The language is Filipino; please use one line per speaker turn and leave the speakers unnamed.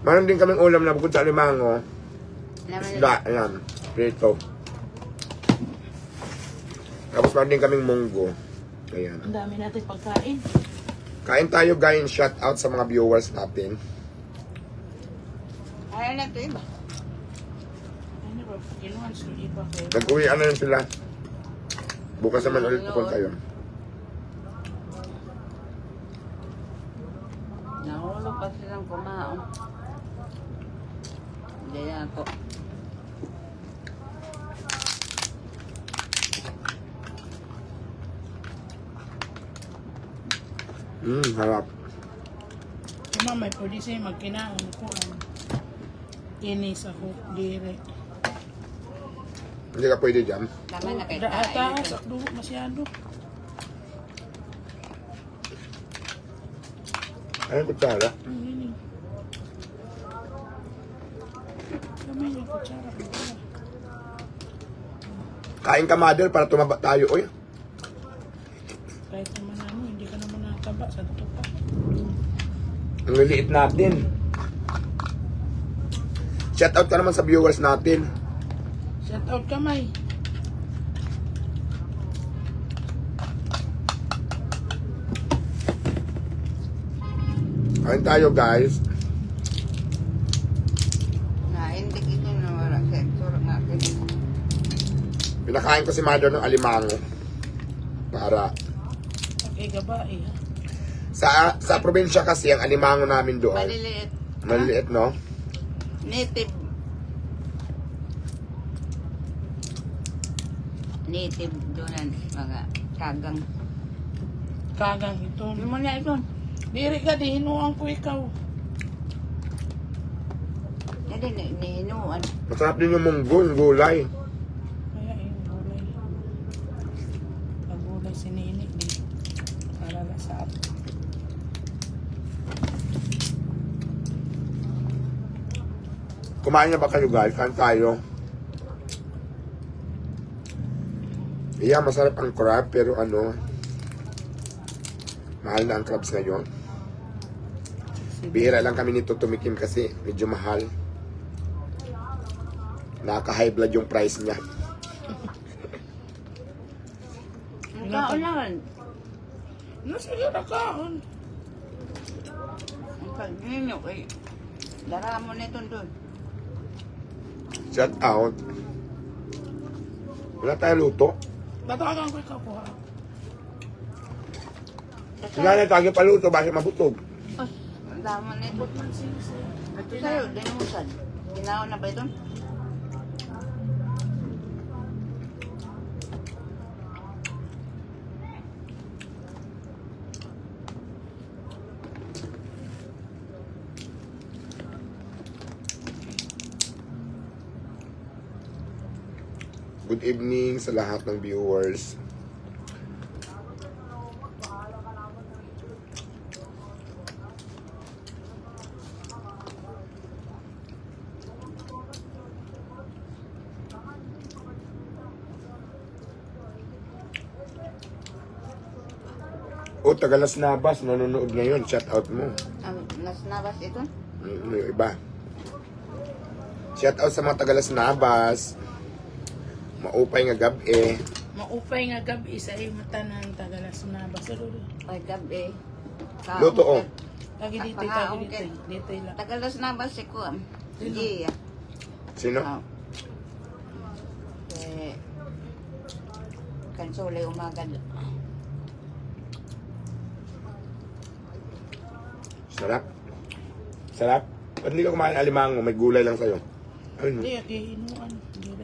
Meron din kaming ulam na bukod sa alimango. Isda, ayan. Prito. Tapos meron din kaming munggo. Ayan.
Ang dami natin pagkain.
Kain tayo guys. Shout out sa mga viewers natin.
Ayaw na ito iba.
Ano ba? Kinuhan sa iba kayo.
Nag-uwi ano yun sila. Bukas naman ulit pupunta yun.
Nahulog pa silang kumaon. Hindi na ako.
Harap.
Yung may pwede siya magkinaon ko. Inis ako. Dire.
Hindi ka pwede dyan.
Naman na kayo
Daata, sakdo, masyado.
Ayun, kutsara.
Hindi. Kamay yung kutsara.
Kain ka, mother, para tumaba tayo. Uy.
Kahit naman ano, hindi ka naman nakataba sa tupa.
Ang liliit natin. Shout out ka naman sa viewers natin.
Shout out kamay.
Kain tayo, guys.
Naindik ito na wala sektor natin.
Pinakain ko si mother ng alimango. Para
Pag-igabae ha.
sa probinsya kasi ang alimango namin doon.
Maliliit.
Maliliit, no?
Native. Native doon mga kagang.
Kagang ito.
Ano mo na ito?
Diri ka, di hinuang ko ikaw.
Hindi, nihinuan.
Masarap din yung munggo, yung gulay.
Kaya yung gulay. Pag-gulay sinini di. Para lasap.
Kumain na ba kayo, guys? Kain tayo. Yeah, masarap ang crab, pero ano, mahal na ang crabs ngayon. Bihira lang kami nito tumikim kasi medyo mahal. Naka-high blood yung price niya.
Ang kaon naman.
Sige na kaon.
Ang pag-ninyo kay dara mo na ito doon.
Shout out. Wala tayo luto.
Tatawagan ko ikaw po ha.
Wala na tayo paluto, bakit mabutog?
Ang dama na ito. Ito sa'yo, dinusan. Ginawa na ba ito?
Good evening sa lahat ng viewers. O, Tagalas Nabas, nanonood ngayon. Shout out mo.
Nasnabas ito?
Yung iba. Shout out sa mga Tagalas Nabas. Maupay nga gabi.
Maupay nga gabi sa imo tanan Tagalas Nabas.
Ay, gabi.
Luto o.
Lagi dito, lagi dito. Dito lang.
Tagalas na ba si Kuam? Hindi.
Sino?
Kansole umagad.
Sarap. Sarap. Ba't hindi ka kumain alimango? May gulay lang sa'yo. Ayun.
Hindi, hinuan.